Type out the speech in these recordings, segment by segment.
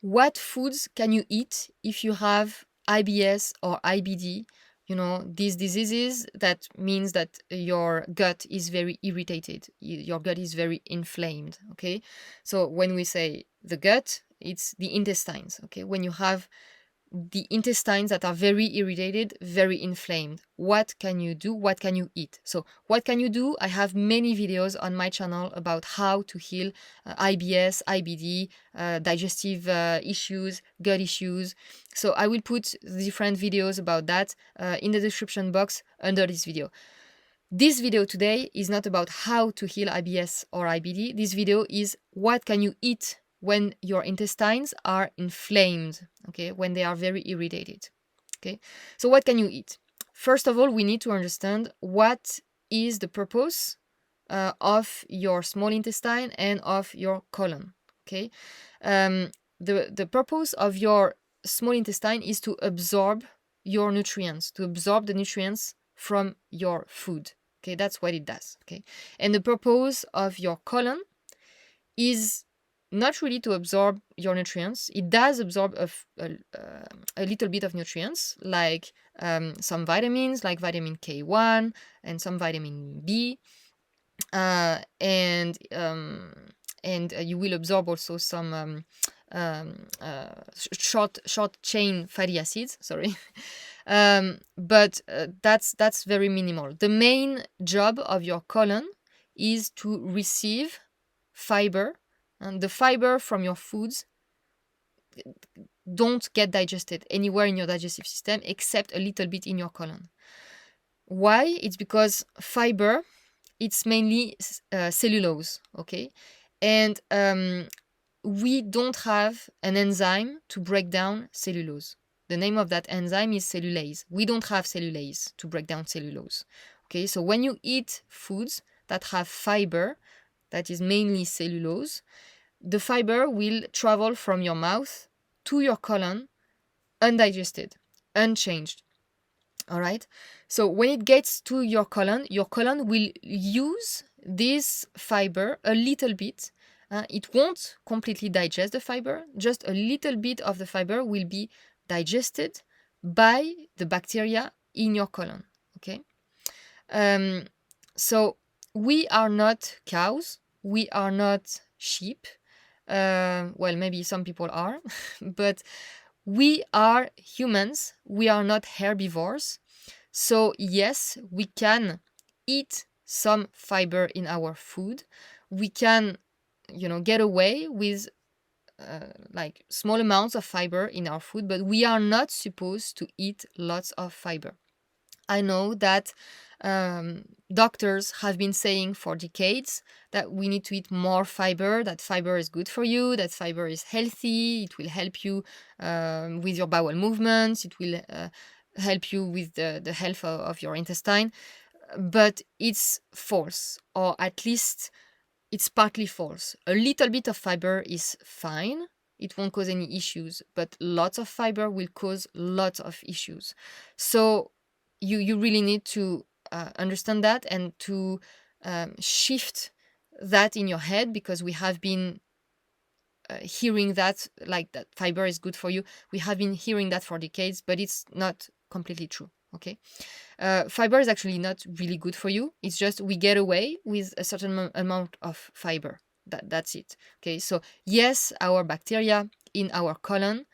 What foods can you eat if you have IBS or IBD? You know, these diseases that means that your gut is very irritated, your gut is very inflamed. Okay. So when we say the gut, it's the intestines. Okay. When you have the intestines that are very irritated, very inflamed. What can you do? What can you eat? So, what can you do? I have many videos on my channel about how to heal IBS, IBD, digestive issues, gut issues. So, I will put different videos about that in the description box under this video. This video today is not about how to heal IBS or IBD. This video is what can you eat when your intestines are inflamed, okay, when they are very irritated. Okay, so what can you eat? First of all, we need to understand what is the purpose of your small intestine and of your colon. Okay, the purpose of your small intestine is to absorb your nutrients, to absorb the nutrients from your food. Okay, that's what it does. Okay, and the purpose of your colon is not really to absorb your nutrients. It does absorb a little bit of nutrients, like some vitamins, like vitamin K1 and some vitamin B, and you will absorb also some short chain fatty acids. Sorry. But that's very minimal. The main job of your colon is to receive fiber, and the fiber from your foods don't get digested anywhere in your digestive system except a little bit in your colon. Why? It's because fiber, it's mainly cellulose, okay? And we don't have an enzyme to break down cellulose. The name of that enzyme is cellulase. We don't have cellulase to break down cellulose. Okay, so when you eat foods that have fiber, that is mainly cellulose, the fiber will travel from your mouth to your colon undigested, unchanged. All right. So when it gets to your colon will use this fiber a little bit. It won't completely digest the fiber, just a little bit of the fiber will be digested by the bacteria in your colon. Okay. So we are not cows, we are not sheep. Well, maybe some people are, but we are humans, we are not herbivores. So, yes, we can eat some fiber in our food. We can, get away with like small amounts of fiber in our food, but we are not supposed to eat lots of fiber. I know that doctors have been saying for decades that we need to eat more fiber, that fiber is good for you, that fiber is healthy, it will help you with your bowel movements, it will help you with the health of your intestine. But it's false, or at least it's partly false. A little bit of fiber is fine. It won't cause any issues, but lots of fiber will cause lots of issues. So you really need to understand that and to shift that in your head, because we have been hearing that, like, that fiber is good for you. We have been hearing that for decades, but it's not completely true. Okay, fiber is actually not really good for you. It's just we get away with a certain amount of fiber. That's it. Okay, so yes, our bacteria in our colon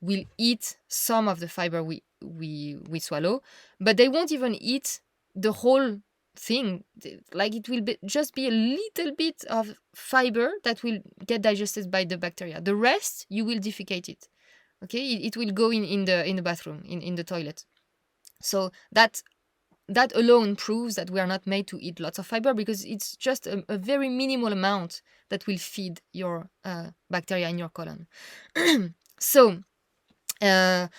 will eat some of the fiber we swallow, but they won't even eat the whole thing. Like, it will just be a little bit of fiber that will get digested by the bacteria. The rest, you will defecate it. Okay, it will go in the bathroom, in the toilet. So that alone proves that we are not made to eat lots of fiber, because it's just a very minimal amount that will feed your bacteria in your colon. So, and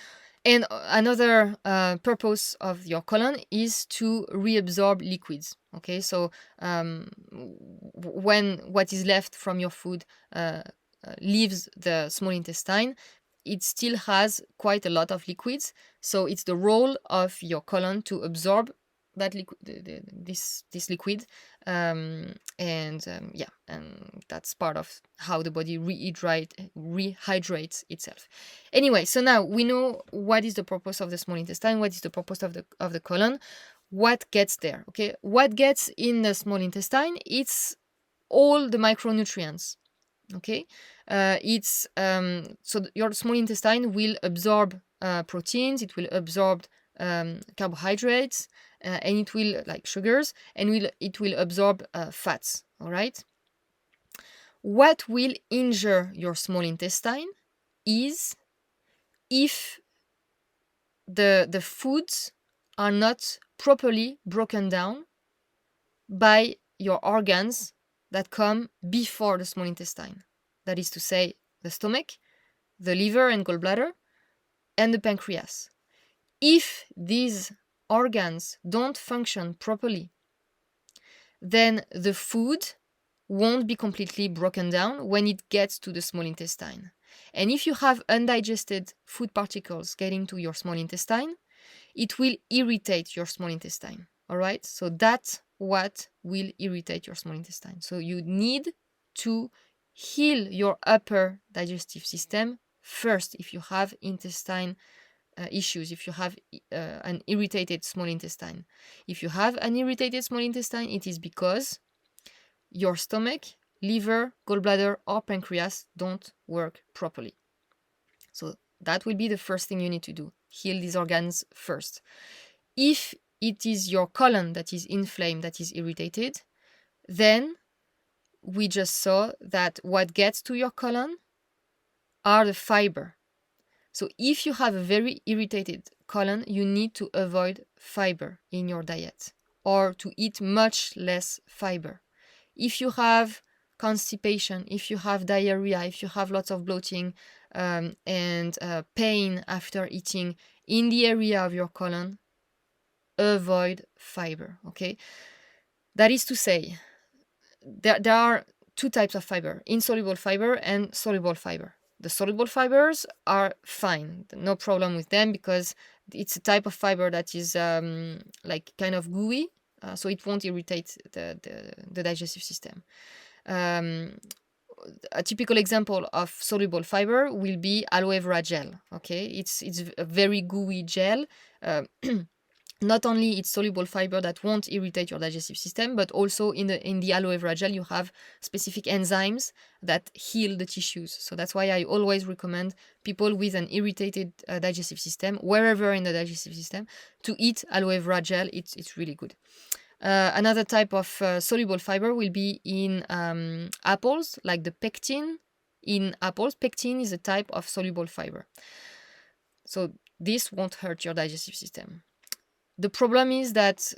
another purpose of your colon is to reabsorb liquids. Okay, so when what is left from your food leaves the small intestine, it still has quite a lot of liquids. So it's the role of your colon to absorb that liquid, this liquid, and that's part of how the body rehydrates itself. Anyway, so now we know what is the purpose of the small intestine, what is the purpose of the colon, what gets there. Okay, what gets in the small intestine? It's all the micronutrients. Okay, it's your small intestine will absorb proteins, it will absorb carbohydrates, and it will, like sugars, and it will absorb fats. All right. What will injure your small intestine is if the foods are not properly broken down by your organs that come before the small intestine. That is to say, the stomach, the liver and gallbladder, and the pancreas. If these organs don't function properly, then the food won't be completely broken down when it gets to the small intestine. And if you have undigested food particles getting to your small intestine, it will irritate your small intestine. All right? So that's what will irritate your small intestine. So you need to heal your upper digestive system first if you have intestine issues, if you have an irritated small intestine. If you have an irritated small intestine, it is because your stomach, liver, gallbladder, or pancreas don't work properly. So that will be the first thing you need to do. Heal these organs first. If it is your colon that is inflamed, that is irritated, then we just saw that what gets to your colon are the fiber. So if you have a very irritated colon, you need to avoid fiber in your diet or to eat much less fiber. If you have constipation, if you have diarrhea, if you have lots of bloating and pain after eating in the area of your colon, avoid fiber, okay? That is to say, there are two types of fiber, insoluble fiber and soluble fiber. The soluble fibers are fine, no problem with them, because it's a type of fiber that is like kind of gooey, so it won't irritate the digestive system. A typical example of soluble fiber will be aloe vera gel. Okay, it's a very gooey gel. Not only it's soluble fiber that won't irritate your digestive system, but also in the aloe vera gel you have specific enzymes that heal the tissues. So that's why I always recommend people with an irritated digestive system, wherever in the digestive system, to eat aloe vera gel. It's really good. Another type of soluble fiber will be in apples, like the pectin in apples. Pectin is a type of soluble fiber. So this won't hurt your digestive system. The problem is that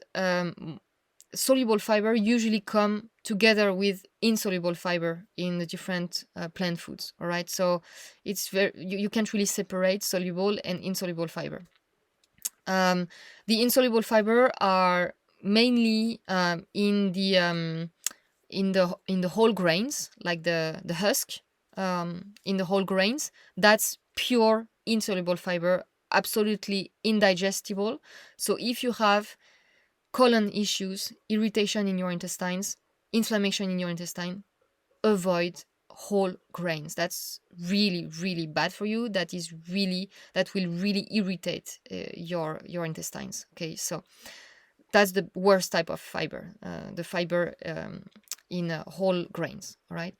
soluble fiber usually come together with insoluble fiber in the different plant foods. All right, so it's you can't really separate soluble and insoluble fiber. The insoluble fiber are mainly in the whole grains, like the husk in the whole grains. That's pure insoluble fiber, absolutely indigestible. So if you have colon issues, irritation in your intestines, inflammation in your intestine, avoid whole grains. That's really, really bad for you. That will really irritate your intestines. Okay, so that's the worst type of fiber, the fiber in whole grains. All right.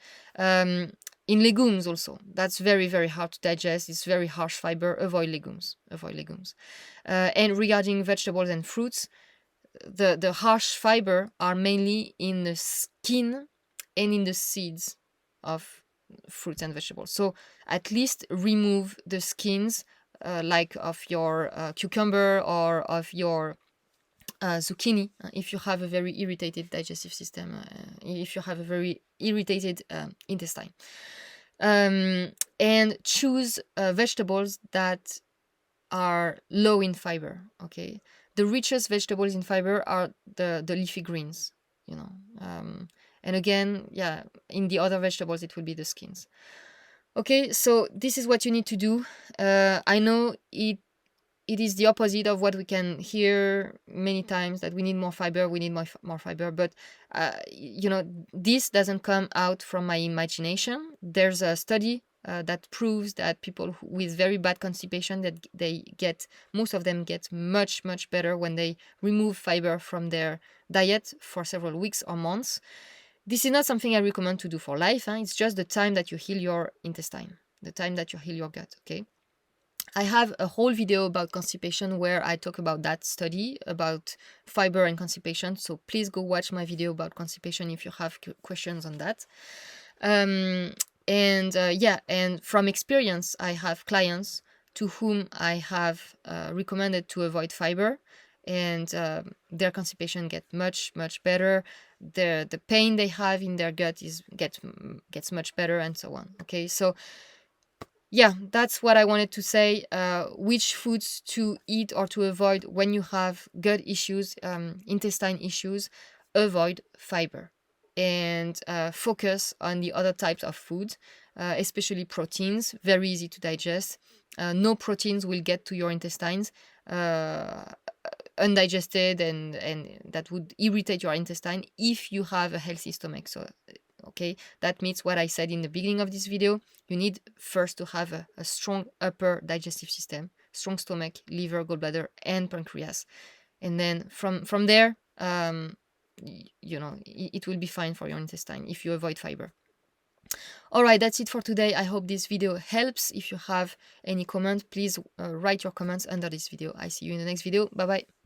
In legumes also, that's very, very hard to digest. It's very harsh fiber. Avoid legumes. And regarding vegetables and fruits, the harsh fiber are mainly in the skin and in the seeds of fruits and vegetables. So at least remove the skins, like of your cucumber or of your zucchini, if you have a very irritated digestive system, if you have a very irritated intestine. And choose vegetables that are low in fiber. Okay, the richest vegetables in fiber are the leafy greens, and again, in the other vegetables it will be the skins. Okay, so this is what you need to do. I know it is the opposite of what we can hear many times, that we need more fiber, we need more fiber. But this doesn't come out from my imagination. There's a study that proves that people with very bad constipation, that most of them get much better when they remove fiber from their diet for several weeks or months. This is not something I recommend to do for life. It's just the time that you heal your intestine, the time that you heal your gut. Okay. I have a whole video about constipation where I talk about that study, about fiber and constipation. So please go watch my video about constipation if you have questions on that. And from experience, I have clients to whom I have recommended to avoid fiber, and their constipation get much better. The pain they have in their gut gets much better, and so on. Okay, so yeah, that's what I wanted to say. Which foods to eat or to avoid when you have gut issues, intestine issues. Avoid fiber and focus on the other types of food, especially proteins, very easy to digest. No proteins will get to your intestines undigested, and that would irritate your intestine if you have a healthy stomach. So okay, that means what I said in the beginning of this video. You need first to have a strong upper digestive system, strong stomach, liver, gallbladder, and pancreas, and then from there, it will be fine for your intestine if you avoid fiber. All right, that's it for today. I hope this video helps. If you have any comment, please write your comments under this video. I see you in the next video. Bye bye.